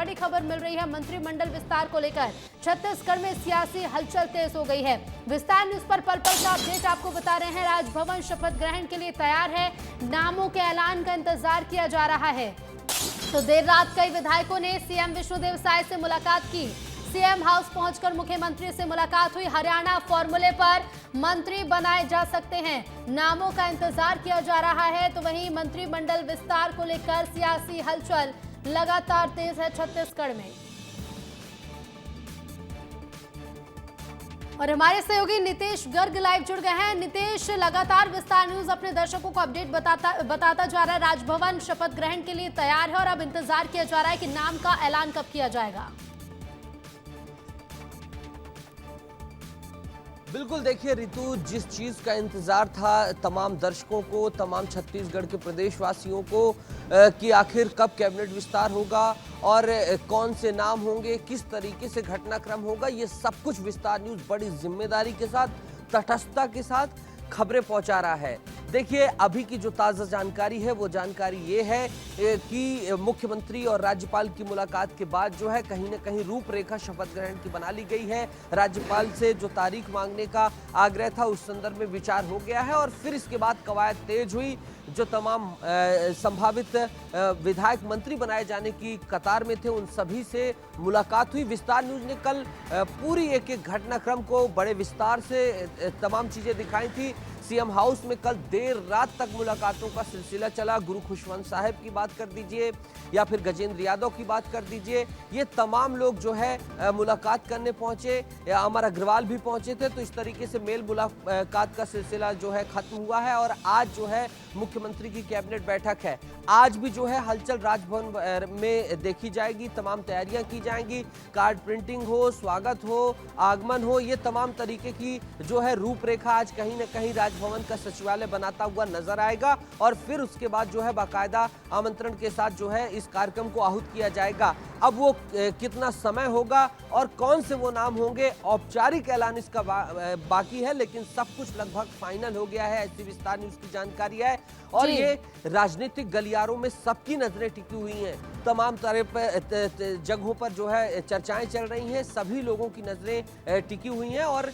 बड़ी खबर मिल रही है मंत्रिमंडल विस्तार को लेकर। छत्तीसगढ़ में सियासी हलचल तेज हो गई है। विस्तार न्यूज पर पल पल का अपडेट आपको बता रहे हैं। राजभवन शपथ ग्रहण के लिए तैयार है, नामों के ऐलान का इंतजार किया जा रहा है। तो देर रात कई विधायकों ने सीएम विष्णुदेव साय से मुलाकात की। सीएम हाउस पहुंचकर मुख्यमंत्री से मुलाकात हुई। हरियाणा फॉर्मूले पर मंत्री बनाए जा सकते हैं, नामों का इंतजार किया जा रहा है। तो वहीं मंत्रिमंडल विस्तार को लेकर सियासी हलचल लगातार तेज है छत्तीसगढ़ में। और हमारे सहयोगी नितेश गर्ग लाइव जुड़ गए हैं। नितेश, लगातार विस्तार न्यूज अपने दर्शकों को अपडेट बताता जा रहा है। राजभवन शपथ ग्रहण के लिए तैयार है और अब इंतजार किया जा रहा है कि नाम का ऐलान कब किया जाएगा। बिल्कुल, देखिए रितु, जिस चीज का इंतजार था तमाम दर्शकों को, तमाम छत्तीसगढ़ के प्रदेशवासियों को कि आखिर कब कैबिनेट विस्तार होगा और कौन से नाम होंगे, किस तरीके से घटनाक्रम होगा, ये सब कुछ विस्तार न्यूज बड़ी जिम्मेदारी के साथ, तटस्थता के साथ खबरें पहुंचा रहा है। देखिए, अभी की जो ताज़ा जानकारी है वो जानकारी ये है कि मुख्यमंत्री और राज्यपाल की मुलाकात के बाद जो है कहीं न कहीं रूपरेखा शपथ ग्रहण की बना ली गई है। राज्यपाल से जो तारीख मांगने का आग्रह था उस संदर्भ में विचार हो गया है और फिर इसके बाद कवायद तेज हुई। जो तमाम संभावित विधायक मंत्री बनाए जाने की कतार में थे उन सभी से मुलाकात हुई। विस्तार न्यूज ने कल पूरी एक एक घटनाक्रम को बड़े विस्तार से तमाम चीजें दिखाई थी। सीएम हाउस में कल देर रात तक मुलाकातों का सिलसिला चला। गुरु खुशवंत साहब की बात कर दीजिए या फिर गजेंद्र यादव की बात कर दीजिए, ये तमाम लोग जो है मुलाकात करने पहुंचे। अमर अग्रवाल भी पहुंचे थे। तो इस तरीके से मेल मुलाकात का सिलसिला जो है खत्म हुआ है और आज जो है मुख्यमंत्री की कैबिनेट बैठक है। आज भी जो है हलचल राजभवन में देखी जाएगी, तमाम तैयारियां की जाएंगी। कार्ड प्रिंटिंग हो, स्वागत हो, आगमन हो, ये तमाम तरीके की जो है रूपरेखा आज कहीं न कहीं राजभवन का सचिवालय बनाता हुआ नजर आएगा और फिर उसके बाद जो है बाकायदा आमंत्रण के साथ जो है इस कार्यक्रम को आहूत किया जाएगा। अब वो कितना समय होगा और कौन से वो नाम होंगे, औपचारिक ऐलान इसका बाकी है, लेकिन सब कुछ लगभग फाइनल हो गया है, ऐसी विस्तार न्यूज की जानकारी है। और ये राजनीतिक गलियारों में सबकी नजरें टिकी हुई हैं, तमाम तरह पर जगहों पर जो है चर्चाएं चल रही हैं, सभी लोगों की नजरें टिकी हुई हैं और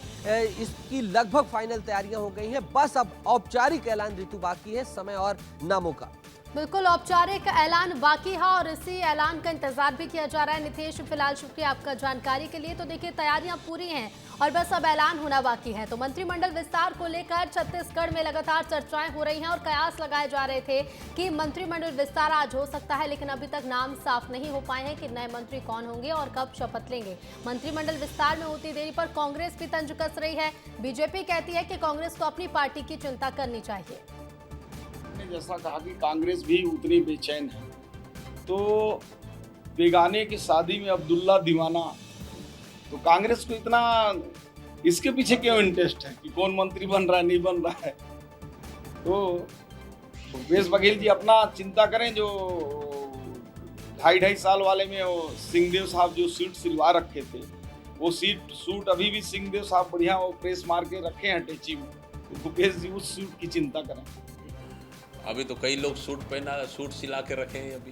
इसकी लगभग फाइनल तैयारियां हो गई हैं। बस अब औपचारिक ऐलान ऋतु बाकी है, समय और नामों का। बिल्कुल, औपचारिक ऐलान बाकी है और इसी ऐलान का इंतजार भी किया जा रहा है। नितेश, फिलहाल शुक्रिया आपका जानकारी के लिए। तो देखिए, तैयारियां पूरी हैं और बस अब ऐलान होना बाकी है। तो मंत्रिमंडल विस्तार को लेकर छत्तीसगढ़ में लगातार चर्चाएं हो रही हैं और कयास लगाए जा रहे थे कि मंत्रिमंडल विस्तार आज हो सकता है, लेकिन अभी तक नाम साफ नहीं हो पाए हैं कि नए मंत्री कौन होंगे और कब शपथ लेंगे। मंत्रिमंडल विस्तार में होती देरी पर कांग्रेस भी तंज कस रही है। बीजेपी कहती है कि कांग्रेस को अपनी पार्टी की चिंता करनी चाहिए। जैसा कहा कि कांग्रेस भी उतनी बेचैन है। तो बेगाने की शादी में अब्दुल्ला दीवाना, तो कांग्रेस को इतना इसके पीछे क्यों इंटरेस्ट है कि कौन मंत्री बन रहा है, नहीं बन रहा है। तो भूपेश बघेल जी अपना चिंता करें। जो 2.5 साल वाले में वो सिंहदेव साहब जो सूट सिलवा रखे थे, वो सूट अभी भी सिंहदेव साहब बढ़िया वो प्रेस मार के रखे हैं टेची में। तो भूपेश जी उस सूट की चिंता करें। अभी तो कई लोग सूट सिला के रखे हैं। अभी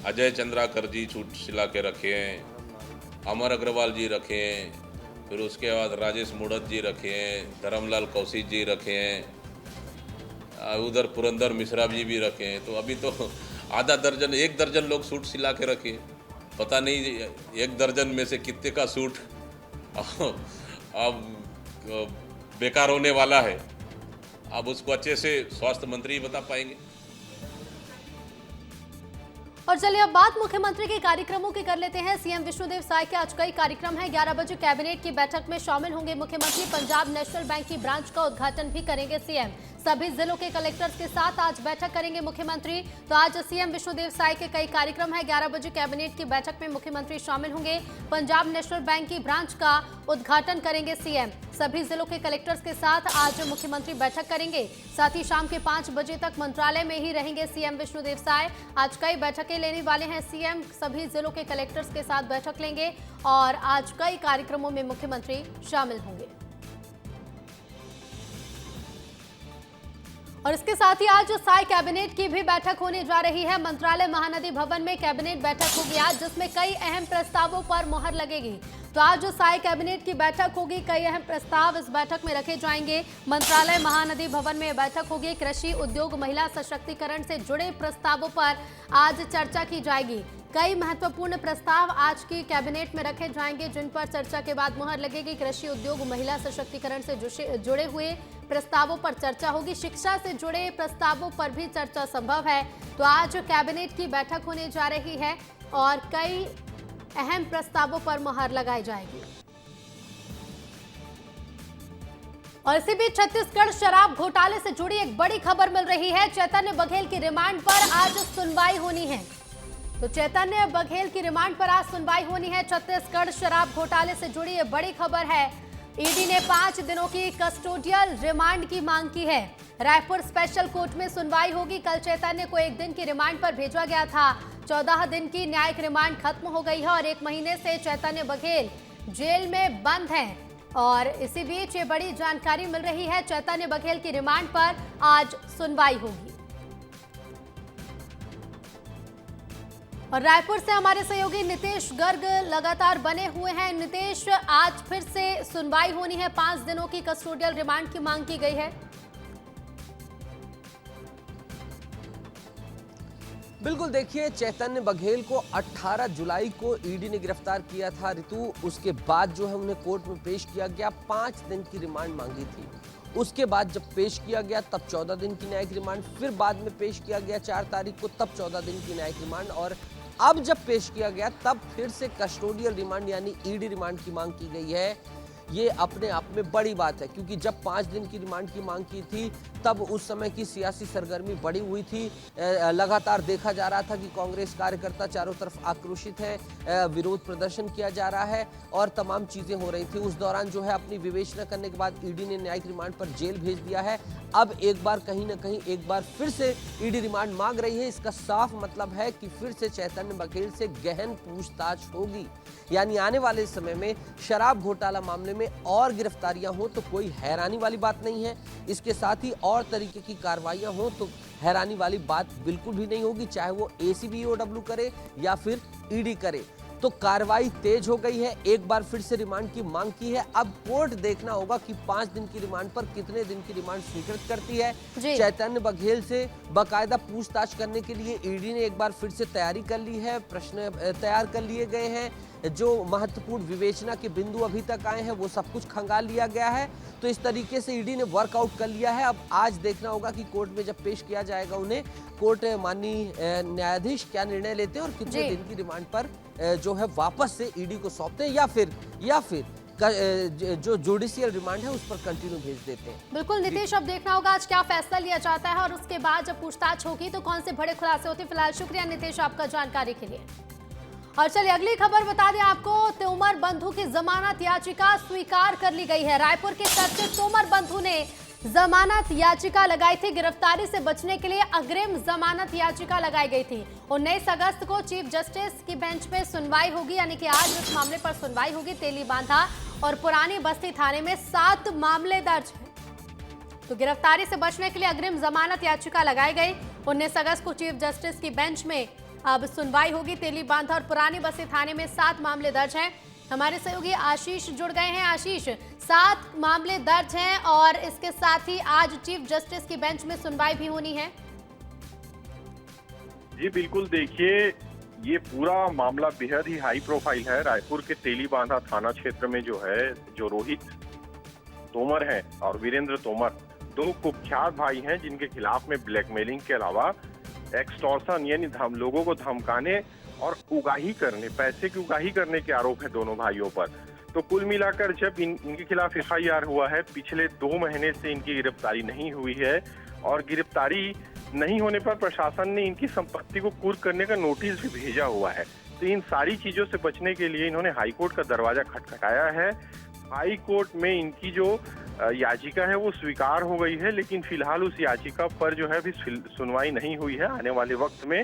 अजय चंद्राकर जी सूट सिला के रखे हैं, अमर अग्रवाल जी रखे हैं, फिर उसके बाद राजेश मुड़त जी रखे हैं, धर्मलाल कौशिक जी रखे हैं, उधर पुरंदर मिश्रा जी भी रखे हैं। तो अभी तो आधा दर्जन 1 दर्जन लोग सूट सिला के रखे। पता नहीं 1 दर्जन में से कितने का सूट अब बेकार होने वाला है। अब उसको अच्छे से स्वास्थ्य मंत्री बता पाएंगे। और चलिए अब बात मुख्यमंत्री के कार्यक्रमों की कर लेते हैं। सीएम विष्णुदेव साय के आज कई कार्यक्रम हैं। 11 बजे कैबिनेट की बैठक में शामिल होंगे मुख्यमंत्री। पंजाब नेशनल बैंक की ब्रांच का उद्घाटन भी करेंगे सीएम। सभी जिलों के कलेक्टर्स के साथ आज बैठक करेंगे मुख्यमंत्री। तो आज सीएम विष्णुदेव साय के कई कार्यक्रम है। 11 बजे कैबिनेट की बैठक में मुख्यमंत्री शामिल होंगे। पंजाब नेशनल बैंक की ब्रांच का उद्घाटन करेंगे सीएम। सभी जिलों के कलेक्टर्स के साथ आज मुख्यमंत्री बैठक करेंगे। साथ ही शाम के 5 बजे तक मंत्रालय में ही रहेंगे सीएम विष्णुदेव साय। आज कई बैठकें लेने वाले हैं सीएम। सभी जिलों के कलेक्टर्स के साथ बैठक लेंगे और आज कई कार्यक्रमों में मुख्यमंत्री शामिल होंगे। और इसके साथ ही आज साई कैबिनेट की भी बैठक होने जा रही है। मंत्रालय महानदी भवन में कैबिनेट बैठक होगी आज, जिसमें कई अहम प्रस्तावों पर मुहर लगेगी। तो आज जो साई कैबिनेट की बैठक होगी, कई अहम प्रस्ताव इस बैठक में रखे जाएंगे। मंत्रालय महानदी भवन में बैठक होगी। कृषि, उद्योग, महिला सशक्तिकरण से जुड़े प्रस्तावों पर आज चर्चा की जाएगी। कई महत्वपूर्ण प्रस्ताव आज की कैबिनेट में रखे जाएंगे, जिन पर चर्चा के बाद मुहर लगेगी। कृषि, उद्योग, महिला सशक्तिकरण से जुड़े हुए प्रस्तावों पर चर्चा होगी। शिक्षा से जुड़े प्रस्तावों पर भी चर्चा संभव है। तो आज कैबिनेट की बैठक होने जा रही है और कई अहम प्रस्तावों पर मुहर लगाई जाएगी। और इसी बीच छत्तीसगढ़ शराब घोटाले से जुड़ी एक बड़ी खबर मिल रही है। चैतन्य बघेल की रिमांड पर आज सुनवाई होनी है। तो चैतन्य बघेल की रिमांड पर आज सुनवाई होनी है। छत्तीसगढ़ शराब घोटाले से जुड़ी ये बड़ी खबर है। ईडी ने 5 दिनों की कस्टोडियल रिमांड की मांग की है। रायपुर स्पेशल कोर्ट में सुनवाई होगी। कल चैतन्य को 1 दिन की रिमांड पर भेजा गया था। 14 दिन की न्यायिक रिमांड खत्म हो गई है और 1 महीने से चैतन्य बघेल जेल में बंद हैं। और इसी बीच ये बड़ी जानकारी मिल रही है। चैतन्य बघेल की रिमांड पर आज सुनवाई होगी। और रायपुर से हमारे सहयोगी नितेश गर्ग लगातार बने हुए हैं। नितेश, आज फिर से सुनवाई होनी है। 5 दिनों की कस्टोडियल रिमांड की मांग की गई है। बिल्कुल, देखिए, चैतन्य बघेल को 18 जुलाई को ईडी ने गिरफ्तार किया था ऋतु। उसके बाद जो है उन्हें कोर्ट में पेश किया गया। 5 दिन की रिमांड मांगी थी। उसके बाद जब पेश किया गया तब 14 दिन की न्यायिक रिमांड, फिर बाद में पेश किया गया 4 तारीख को, तब 14 दिन की न्यायिक रिमांड, और अब जब पेश किया गया तब फिर से कस्टोडियल रिमांड यानी ईडी रिमांड की मांग की गई है। ये अपने आप में बड़ी बात है, क्योंकि जब 5 दिन की रिमांड की मांग की थी तब उस समय की सियासी सरगर्मी बढ़ी हुई थी। लगातार देखा जा रहा था कि कांग्रेस कार्यकर्ता चारों तरफ आक्रोशित है, विरोध प्रदर्शन किया जा रहा है और तमाम चीजें हो रही थी। उस दौरान जो है अपनी विवेचना करने के बाद ईडी ने न्यायिक रिमांड पर जेल भेज दिया है। अब एक बार कहीं ना कहीं एक बार फिर से ईडी रिमांड मांग रही है। इसका साफ मतलब है कि फिर से चैतन्य बघेल से गहन पूछताछ होगी। यानी आने वाले समय में शराब घोटाला मामले में और गिरफ्तारियां हो तो कोई हैरानी वाली बात नहीं है। इसके साथ ही और तरीके की कार्रवाइयां हो तो हैरानी वाली बात बिल्कुल भी नहीं होगी, चाहे वो एसीबी ईओडब्ल्यू करे या फिर ईडी करे। तो कार्रवाई तेज हो गई है। एक बार फिर से रिमांड की मांग की है। अब कोर्ट देखना होगा कि 5 दिन की रिमांड पर कितने दिन की रिमांड स्वीकृत करती है। चैतन्य बघेल से बकायदा पूछताछ करने के लिए ईडी ने एक बार फिर से तैयारी कर ली है। प्रश्न तैयार कर लिए गए हैं। जो महत्वपूर्ण विवेचना के बिंदु अभी तक आए हैं वो सब कुछ खंगाल लिया गया है। तो इस तरीके से ईडी ने वर्कआउट कर लिया है। अब आज देखना होगा कि कोर्ट में जब पेश किया जाएगा उन्हें, कोर्ट माननीय न्यायाधीश क्या निर्णय लेते हैं और कितने दिन की रिमांड पर जो है वापस से ईडी को सौंपते हैं या फिर जो जुडिशियल रिमांड है उस पर कंटिन्यू भेज देते हैं। बिल्कुल नितेश, अब देखना होगा आज क्या फैसला लिया जाता है और उसके बाद जब पूछताछ होगी तो कौन से बड़े खुलासे होते हैं। फिलहाल शुक्रिया नितेश आपका जानकारी के लिए। और चलिए अगली खबर बता दें आपको, तोमर बंधु की जमानत याचिका स्वीकार कर ली गई है। रायपुर के चर्चित तोमर बंधु ने जमानत याचिका लगाई थी। गिरफ्तारी से बचने के लिए अग्रिम जमानत याचिका लगाई गई थी। 19 अगस्त को चीफ जस्टिस की बेंच में सुनवाई होगी, यानी कि आज इस मामले पर सुनवाई होगी। तेली बांधा और पुरानी बस्ती थाने में 7 मामले दर्ज हैं। तो गिरफ्तारी से बचने के लिए अग्रिम जमानत याचिका लगाई गई। 19 अगस्त को चीफ जस्टिस की बेंच में अब सुनवाई होगी। तेली बांधा और पुरानी बस्ती थाने में 7 मामले दर्ज हैं। हमारे सहयोगी आशीष जुड़ गए हैं। आशीष, 7 मामले दर्ज हैं और इसके साथ ही आज चीफ जस्टिस की बेंच में सुनवाई भी होनी है। जी बिल्कुल, देखिए ये पूरा मामला बेहद ही हाई प्रोफाइल है। रायपुर के तेली बांधा थाना क्षेत्र में जो है, जो रोहित तोमर हैं और वीरेंद्र तोमर, 2 कुख्यात भाई हैं जिनके खिलाफ में ब्लैकमेलिंग के अलावा एक्सटॉर्शन यानी लोगों को धमकाने और उगाही करने, पैसे की उगाही करने के आरोप है दोनों भाइयों पर। तो कुल मिलाकर जब इनके खिलाफ FIR हुआ है, पिछले 2 महीने से इनकी गिरफ्तारी नहीं हुई है और गिरफ्तारी नहीं होने पर प्रशासन ने इनकी संपत्ति को कुर्क करने का नोटिस भी भेजा हुआ है। तो इन सारी चीजों से बचने के लिए इन्होंने हाईकोर्ट का दरवाजा खटखटाया है। हाई कोर्ट में इनकी जो याचिका है वो स्वीकार हो गई है, लेकिन फिलहाल उस याचिका पर जो है अभी सुनवाई नहीं हुई है। आने वाले वक्त में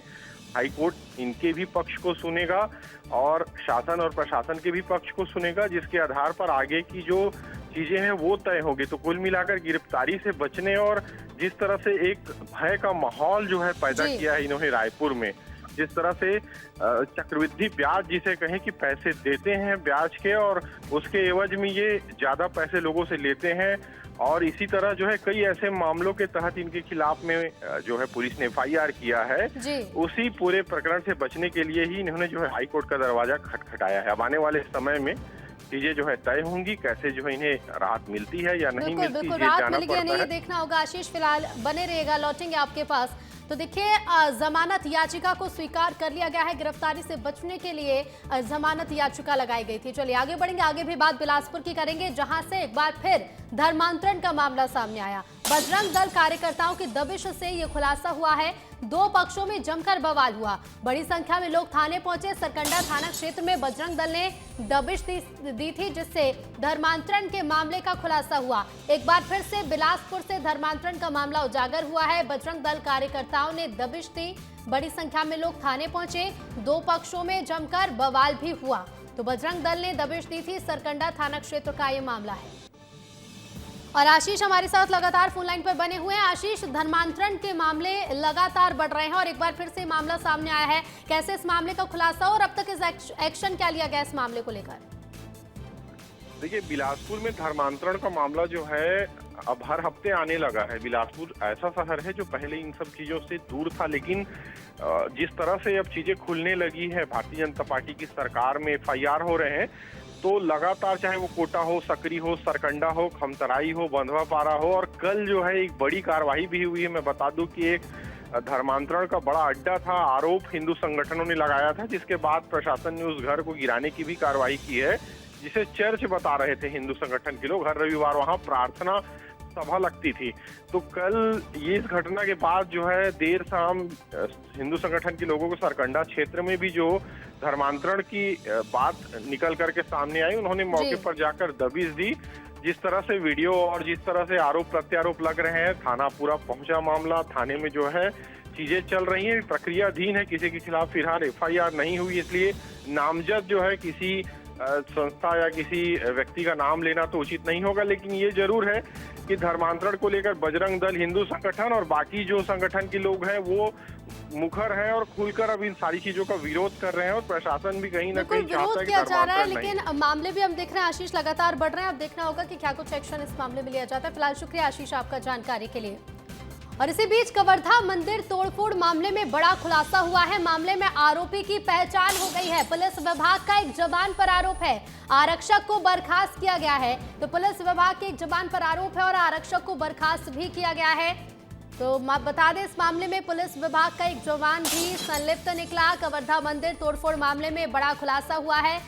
हाई कोर्ट इनके भी पक्ष को सुनेगा और शासन और प्रशासन के भी पक्ष को सुनेगा, जिसके आधार पर आगे की जो चीजें हैं वो तय होगी। तो कुल मिलाकर गिरफ्तारी से बचने और जिस तरह से एक भय का माहौल जो है पैदा जी। किया है इन्होंने रायपुर में, जिस तरह से चक्रवृद्धि ब्याज जिसे कहें कि पैसे देते हैं ब्याज के और उसके एवज में ये ज्यादा पैसे लोगों से लेते हैं, और इसी तरह जो है कई ऐसे मामलों के तहत इनके खिलाफ में जो है पुलिस ने FIR किया है। जी। उसी पूरे प्रकरण से बचने के लिए ही इन्होंने जो है हाईकोर्ट का दरवाजा खटखटाया है। अब आने वाले समय में चीजें जो है तय होंगी, कैसे जो है इन्हें राहत मिलती है या नहीं बिल्कुल मिलती, बिल्कुल, ये राहत जाना मिलेगी या पड़ता नहीं है। देखना होगा। आशीष फिलहाल बने रहेगा, लौटेंगे आपके पास। तो देखिए, जमानत याचिका को स्वीकार कर लिया गया है। गिरफ्तारी से बचने के लिए जमानत याचिका लगाई गई थी। चलिए आगे बढ़ेंगे, आगे भी बात बिलासपुर की करेंगे, जहां से एक बार फिर धर्मांतरण का मामला सामने आया। बजरंग दल कार्यकर्ताओं की दबिश से ये खुलासा हुआ है। दो पक्षों में जमकर बवाल हुआ, बड़ी संख्या में लोग थाने पहुंचे। सरकंडा थाना क्षेत्र में बजरंग दल ने दबिश दी थी, जिससे धर्मांतरण के मामले का खुलासा हुआ। एक बार फिर से बिलासपुर से धर्मांतरण का मामला उजागर हुआ है। बजरंग दल कार्यकर्ताओं ने दबिश दी, बड़ी संख्या में लोग थाने पहुंचे, दो पक्षों में जमकर बवाल भी हुआ। तो बजरंग दल ने दबिश दी थी, सरकंडा थाना क्षेत्र का ये मामला है। और आशीष हमारे साथ लगातार फोन लाइन पर बने हुए हैं। आशीष, धर्मांतरण के मामले लगातार बढ़ रहे हैं और एक बार फिर से मामला सामने आया है। कैसे इस मामले का खुलासा और अब तक इस एक्शन क्या लिया गया इस मामले को लेकर? देखिए, बिलासपुर में धर्मांतरण का मामला जो है अब हर हफ्ते आने लगा है। बिलासपुर ऐसा शहर है जो पहले इन सब चीजों से दूर था, लेकिन जिस तरह से अब चीजें खुलने लगी है, भारतीय जनता पार्टी की सरकार में FIR हो रहे हैं, तो लगातार चाहे वो कोटा हो, सकरी हो, सरकंडा हो, खमतराई हो, बंधवा पारा हो, और कल जो है एक बड़ी कार्रवाई भी हुई है। मैं बता दूं कि एक धर्मांतरण का बड़ा अड्डा था, आरोप हिंदू संगठनों ने लगाया था, जिसके बाद प्रशासन ने उस घर को गिराने की भी कार्रवाई की है, जिसे चर्च बता रहे थे हिंदू संगठन के लोग। हर रविवार वहां प्रार्थना सभा लगती थी। तो कल ये इस घटना के बाद जो है देर शाम हिंदू संगठन के लोगों को सरकंडा क्षेत्र में भी जो धर्मांतरण की बात निकल करके सामने आई, उन्होंने मौके पर जाकर दबिश दी। जिस तरह से वीडियो और जिस तरह से आरोप प्रत्यारोप लग रहे हैं, थाना पूरा पहुंचा मामला, थाने में जो है चीजें चल रही हैं, प्रक्रियाधीन है, किसी के खिलाफ फिलहाल FIR नहीं हुई, इसलिए नामजद जो है किसी संस्था या किसी व्यक्ति का नाम लेना तो उचित नहीं होगा। लेकिन ये जरूर है कि धर्मांतरण को लेकर बजरंग दल, हिंदू संगठन और बाकी जो संगठन के लोग हैं वो मुखर हैं और खुलकर अब इन सारी चीजों का विरोध कर रहे हैं, और प्रशासन भी कहीं ना कहीं चाहता विरोध है कि किया जा रहा है। धर्मांतरण नहीं। लेकिन मामले भी हम देख रहे हैं आशीष लगातार बढ़ रहे हैं। अब देखना होगा कि क्या कुछ एक्शन इस मामले में लिया जाता है। फिलहाल शुक्रिया आशीष आपका जानकारी के लिए। और इसी बीच कवर्धा मंदिर तोड़फोड़ मामले में बड़ा खुलासा हुआ है। मामले में आरोपी की पहचान हो गई है। पुलिस विभाग का एक जवान पर आरोप है, आरक्षक को बर्खास्त किया गया है। तो पुलिस विभाग के एक जवान पर आरोप है और आरक्षक को बर्खास्त भी किया गया है। तो बता दें, इस मामले में पुलिस विभाग का एक जवान भी संलिप्त निकला। कवर्धा मंदिर तोड़फोड़ मामले में बड़ा खुलासा हुआ है।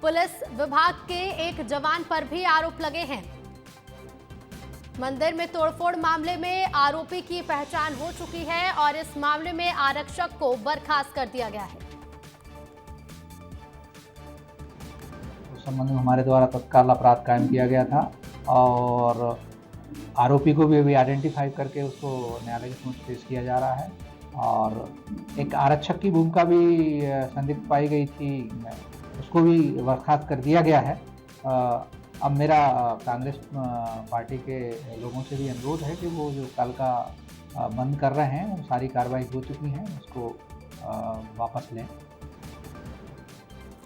पुलिस विभाग के एक जवान पर भी आरोप लगे हैं। मंदिर में तोड़फोड़ मामले में आरोपी की पहचान हो चुकी है और इस मामले में आरक्षक को बर्खास्त कर दिया गया है। उस संबंध में हमारे द्वारा तत्काल अपराध कायम किया गया था और आरोपी को भी अभी आइडेंटिफाई करके उसको न्यायालय के समक्ष पेश किया जा रहा है। और एक आरक्षक की भूमिका भी संदिग्ध पाई गई थी, उसको भी बर्खास्त कर दिया गया है। अब मेरा कांग्रेस पार्टी के लोगों से भी अनुरोध है कि वो जो कल का बंद कर रहे हैं, वो सारी कार्रवाई हो चुकी है, उसको वापस लें।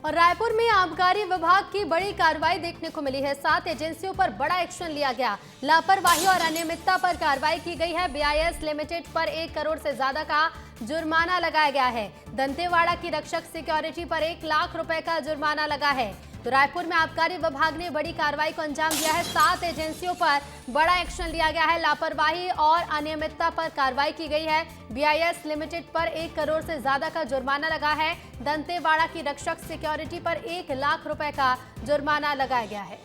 और रायपुर में आबकारी विभाग की बड़ी कार्रवाई देखने को मिली है। 7 एजेंसियों पर बड़ा एक्शन लिया गया। लापरवाही और अनियमितता पर कार्रवाई की गई है। BIS लिमिटेड पर 1 करोड़ से ज्यादा का जुर्माना लगाया गया है। दंतेवाड़ा की रक्षक सिक्योरिटी पर 1 लाख रुपए का जुर्माना लगा है। तो रायपुर में आबकारी विभाग ने बड़ी कार्रवाई को अंजाम दिया है। 7 एजेंसियों पर बड़ा एक्शन लिया गया है। लापरवाही और अनियमितता पर कार्रवाई की गई है। BIS लिमिटेड पर 1 करोड़ से ज्यादा का जुर्माना लगा है। दंतेवाड़ा की रक्षक सिक्योरिटी पर 1 लाख रुपए का जुर्माना लगाया गया है।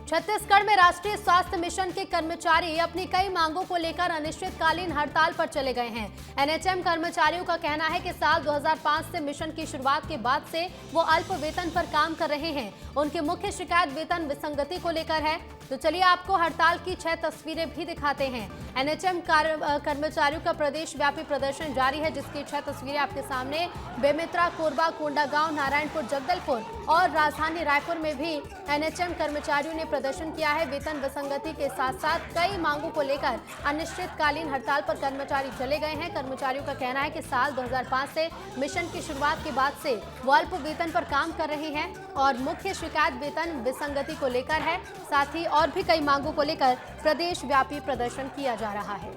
छत्तीसगढ़ में राष्ट्रीय स्वास्थ्य मिशन के कर्मचारी अपनी कई मांगों को लेकर अनिश्चितकालीन हड़ताल पर चले गए हैं। NHM कर्मचारियों का कहना है कि साल 2005 से मिशन की शुरुआत के बाद से वो अल्प वेतन पर काम कर रहे हैं। उनकी मुख्य शिकायत वेतन विसंगति को लेकर है। तो चलिए आपको हड़ताल की 6 तस्वीरें भी दिखाते हैं। एनएचएम कर्मचारियों का प्रदेश व्यापी प्रदर्शन जारी है, जिसकी 6 तस्वीरें आपके सामने। बेमेतरा, कोरबा, कोंडागांव, नारायणपुर, जगदलपुर और राजधानी रायपुर में भी एनएचएम कर्मचारियों ने प्रदर्शन किया है। वेतन विसंगति के साथ साथ कई मांगों को लेकर अनिश्चितकालीन हड़ताल पर कर्मचारी चले गए हैं। कर्मचारियों का कहना है कि साल 2005 से मिशन की शुरुआत के बाद से वो अल्प वेतन पर काम कर रहे हैं और मुख्य शिकायत वेतन विसंगति को लेकर है। साथ ही और भी कई मांगों को लेकर प्रदेश व्यापी प्रदर्शन किया जा रहा है।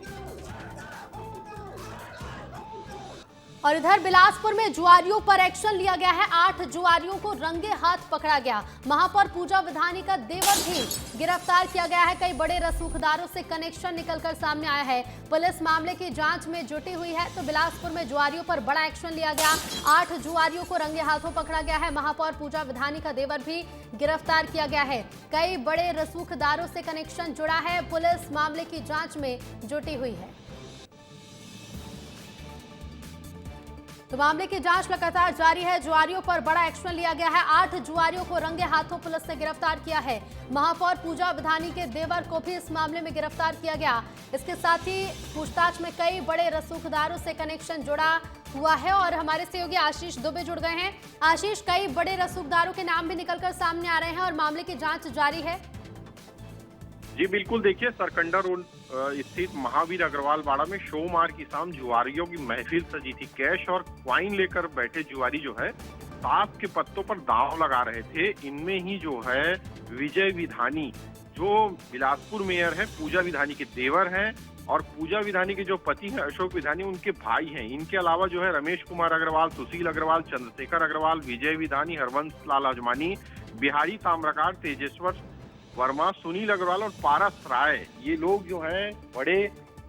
और इधर बिलासपुर में जुआरियों पर एक्शन लिया गया है। 8 जुआरियों को रंगे हाथ पकड़ा गया। महापौर पूजा विधानी का देवर भी गिरफ्तार किया गया है। कई बड़े रसूखदारों से कनेक्शन निकलकर सामने आया है। पुलिस मामले की जांच में जुटी हुई है। तो बिलासपुर में जुआरियों पर बड़ा एक्शन लिया गया। 8 जुआरियों को रंगे हाथों पकड़ा गया है। महापौर पूजा विधानी का देवर भी गिरफ्तार किया गया है। कई बड़े रसूखदारों से कनेक्शन जुड़ा है। पुलिस मामले की जांच में जुटी हुई है। तो मामले की जांच लगातार जारी है। जुआरियों पर बड़ा एक्शन लिया गया है। 8 जुआरियों को रंगे हाथों पुलिस ने गिरफ्तार किया है। महापौर पूजा विधानी के देवर को भी इस मामले में गिरफ्तार किया गया। इसके साथ ही पूछताछ में कई बड़े रसूखदारों से कनेक्शन जुड़ा हुआ है। और हमारे सहयोगी आशीष दुबे जुड़ गए हैं। आशीष, कई बड़े रसूखदारों के नाम भी निकलकर सामने आ रहे हैं और मामले की जाँच जारी है। जी बिल्कुल, देखिए सरकंडा रोड स्थित महावीर अग्रवाल बाड़ा में सोमवार की शाम जुआरियों की महफिल सजी थी। कैश और क्वाइन लेकर बैठे जुआरी जो है ताश के पत्तों पर दांव लगा रहे थे। इनमें ही जो है विजय विधानी, जो बिलासपुर मेयर है, पूजा विधानी के देवर हैं और पूजा विधानी के जो पति हैं अशोक विधानी, उनके भाई हैं। इनके अलावा जो है रमेश कुमार अग्रवाल, सुशील अग्रवाल, चंद्रशेखर अग्रवाल, विजय विधानी, हरवंश लाल अजमानी, बिहारी ताम्रकार, तेजेश्वर वर्मा, सुनील अग्रवाल और पारस राय, ये लोग जो हैं बड़े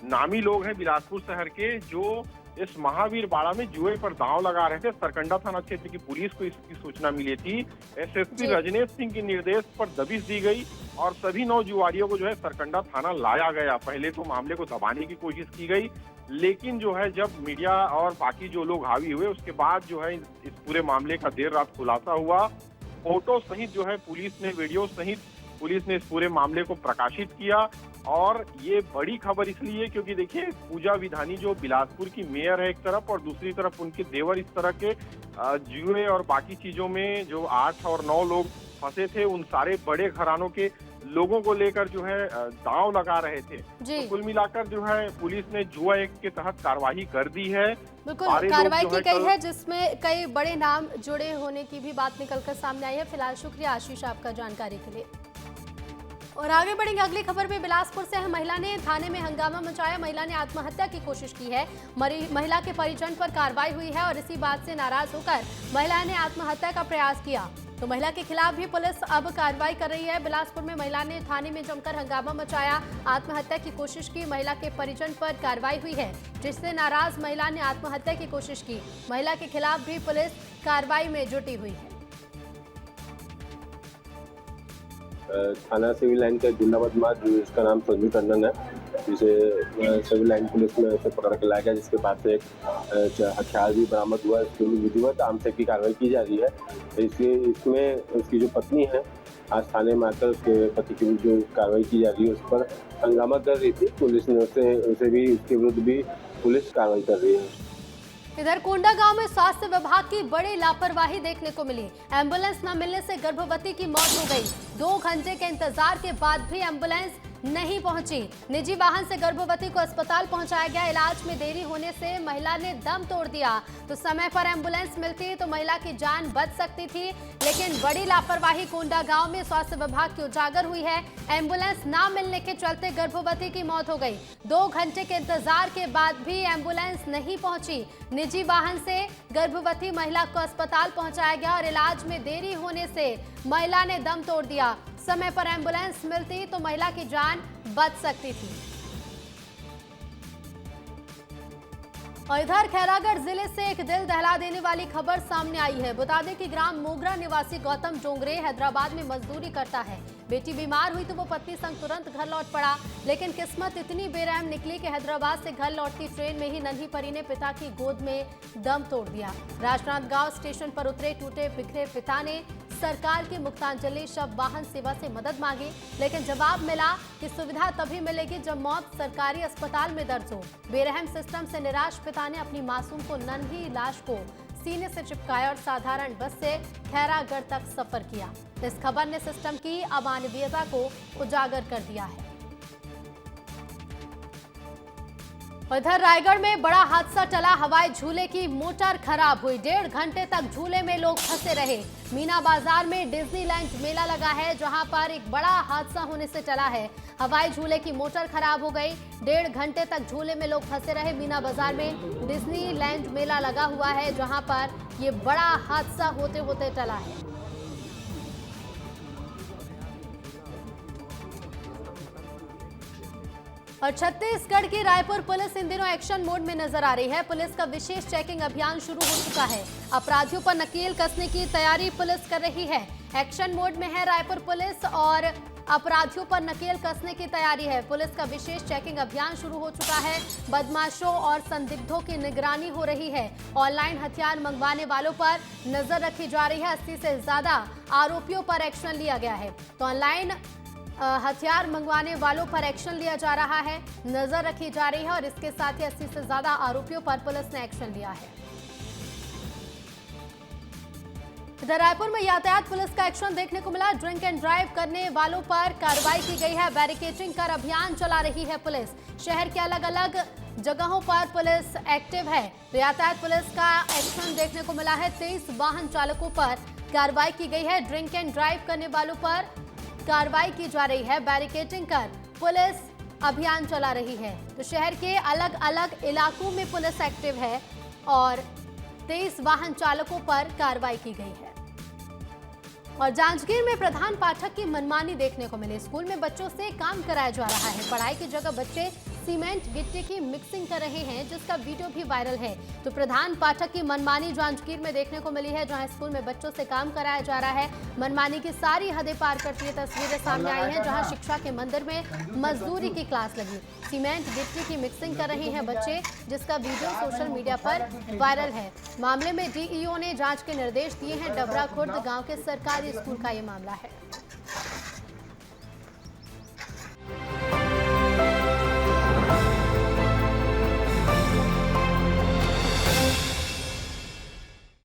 नामी लोग हैं बिलासपुर शहर के, जो इस महावीर बाड़ा में जुए पर दांव लगा रहे थे। सरकंडा थाना क्षेत्र की पुलिस को इसकी सूचना मिली थी। एसएसपी रजनेश सिंह के निर्देश पर दबिश दी गई और सभी 9 जुआरियों को जो है सरकंडा थाना लाया गया। पहले तो मामले को दबाने की कोशिश की गई, लेकिन जो है जब मीडिया और बाकी जो लोग हावी हुए उसके बाद जो है इस पूरे मामले का देर रात खुलासा हुआ। फोटो सहित जो है पुलिस ने, वीडियो सहित पुलिस ने इस पूरे मामले को प्रकाशित किया। और ये बड़ी खबर इसलिए क्योंकि देखिए पूजा विधानी जो बिलासपुर की मेयर है एक तरफ और दूसरी तरफ उनके देवर इस तरह के जुए और बाकी चीजों में जो 8 और 9 लोग फंसे थे, उन सारे बड़े घरानों के लोगों को लेकर जो है दांव लगा रहे थे। तो कुल मिलाकर जो है पुलिस ने जुआ एक्ट के तहत कार्रवाई कर दी है। बिल्कुल कार्रवाई की गई है, जिसमें कई बड़े नाम जुड़े होने की भी बात निकलकर सामने आई है। फिलहाल शुक्रिया आशीष आपका जानकारी के लिए। और आगे बढ़ेंगे अगली खबर में। बिलासपुर से महिला ने थाने में हंगामा मचाया। महिला ने आत्महत्या की कोशिश की है। महिला के परिजन पर कार्रवाई हुई है और इसी बात से नाराज होकर महिला ने आत्महत्या का प्रयास किया। तो महिला के खिलाफ भी पुलिस अब कार्रवाई कर रही है। बिलासपुर में महिला ने थाने में जमकर हंगामा मचाया, आत्महत्या की कोशिश की। महिला के परिजन पर कार्रवाई हुई है, जिससे नाराज महिला ने आत्महत्या की कोशिश की। महिला के खिलाफ भी पुलिस कार्रवाई में जुटी हुई है। थाना सिविल लाइन का जिला बदमाश जिसका नाम संजू टंडन है, जिसे सिविल लाइन पुलिस में उसे पकड़ के लाया गया, जिसके पास से एक हथियार भी बरामद हुआ। इसके लिए विधिवत आमसक की कार्रवाई की जा रही है। इसमें उसकी जो पत्नी है आज थाने में आकर उसके पति की जो कार्रवाई की जा रही है उस पर हंगामा कर रही थी। पुलिस ने उसे भी, उसके विरुद्ध भी पुलिस कार्रवाई कर रही है। इधर कोंडागांव में स्वास्थ्य विभाग की बड़ी लापरवाही देखने को मिली। एम्बुलेंस न मिलने से गर्भवती की मौत हो गई। 2 घंटे के इंतजार के बाद भी एम्बुलेंस नहीं पहुंची। निजी वाहन से गर्भवती को अस्पताल पहुंचाया गया। इलाज में देरी होने से महिला ने दम तोड़ दिया। तो समय पर एम्बुलेंस मिलती तो महिला की जान बच सकती थी, लेकिन बड़ी लापरवाही कोंडागांव में स्वास्थ्य विभाग की उजागर हुई है। एम्बुलेंस ना मिलने के चलते गर्भवती की मौत हो गई। 2 घंटे के इंतजार के बाद भी एम्बुलेंस नहीं पहुंची। निजी वाहन से गर्भवती महिला को अस्पताल पहुंचाया गया और इलाज में देरी होने से महिला ने दम तोड़ दिया। समय पर एम्बुलेंस मिलती तो महिला की जान बच सकती थी। और इधर खैरागढ़ जिले से एक दिल दहला देने वाली खबर सामने आई है। बता दें कि ग्राम मोगरा निवासी गौतम डोंगरे हैदराबाद में मजदूरी करता है। बेटी बीमार हुई तो वो पत्नी संग तुरंत घर लौट पड़ा, लेकिन किस्मत इतनी बेरहम निकली कि हैदराबाद से घर लौटती ट्रेन में ही नन्ही परी ने पिता की गोद में दम तोड़ दिया। राजनांदगांव स्टेशन पर उतरे टूटे बिखरे पिता ने सरकार की मुक्तांजलि शव वाहन सेवा से मदद मांगी, लेकिन जवाब मिला कि सुविधा तभी मिलेगी जब मौत सरकारी अस्पताल में दर्ज हो। बेरहम सिस्टम से निराश पिता ने अपनी मासूम को नन्ही लाश को सीने से चिपकाया और साधारण बस से खैरागढ़ तक सफर किया। इस खबर ने सिस्टम की अमानवीयता को उजागर कर दिया है। इधर रायगढ़ में बड़ा हादसा टला, हवाई झूले की मोटर खराब हुई। 1.5 घंटे तक झूले में लोग फंसे रहे। मीना बाजार में डिज्नीलैंड मेला लगा है, जहां पर एक बड़ा हादसा होने से टला है। हवाई झूले की मोटर खराब हो गई। 1.5 घंटे तक झूले में लोग फंसे रहे। मीना बाजार में डिज्नीलैंड मेला लगा हुआ है, जहां पर ये बड़ा हादसा होते होते टला है। और छत्तीसगढ़ की रायपुर पुलिस इन दिनों एक्शन मोड में नजर आ रही है। पुलिस का विशेष चेकिंग अभियान शुरू हो चुका है। अपराधियों पर नकेल कसने की तैयारी पुलिस कर रही है। एक्शन मोड में है रायपुर पुलिस और अपराधियों पर नकेल कसने की तैयारी है। पुलिस का विशेष चेकिंग अभियान शुरू हो चुका है। बदमाशों और संदिग्धों की निगरानी हो रही है। ऑनलाइन हथियार मंगवाने वालों पर नजर रखी जा रही है। 80 से ज्यादा आरोपियों पर एक्शन लिया गया है। तो ऑनलाइन हथियार मंगवाने वालों पर एक्शन लिया जा रहा है, नजर रखी जा रही है और इसके साथ ही 80 से ज्यादा आरोपियों पर पुलिस ने एक्शन लिया है। इधर रायपुर में यातायात पुलिस का एक्शन देखने को मिला। ड्रिंक एंड ड्राइव करने वालों पर कार्रवाई की गई है। बैरिकेडिंग कर अभियान चला रही है पुलिस। शहर के अलग अलग जगहों पर पुलिस एक्टिव है। तो यातायात पुलिस का एक्शन देखने को मिला है। 23 वाहन चालकों पर कार्रवाई की गई है। ड्रिंक एंड ड्राइव करने वालों पर कार्रवाई की जा रही है। बैरिकेडिंग कर पुलिस अभियान चला रही है। तो शहर के अलग अलग इलाकों में पुलिस एक्टिव है और 23 वाहन चालकों पर कार्रवाई की गई है। और जांजगीर में प्रधान पाठक की मनमानी देखने को मिली। स्कूल में बच्चों से काम कराया जा रहा है। पढ़ाई की जगह बच्चे सीमेंट गिट्टी की मिक्सिंग कर रहे हैं, जिसका वीडियो भी वायरल है। तो प्रधान पाठक की मनमानी जांजगीर में देखने को मिली है, जहां स्कूल में बच्चों से काम कराया जा रहा है। मनमानी की सारी हदें पार करती हुई तस्वीरें सामने आई हैं, जहां शिक्षा के मंदिर में मजदूरी की क्लास लगी। सीमेंट गिट्टी की मिक्सिंग कर रहे हैं बच्चे, जिसका वीडियो सोशल मीडिया पर वायरल है। मामले में डीईओ ने जांच के निर्देश दिए हैं। डबरा खुर्द गांव के सरकारी स्कूल का ये मामला है।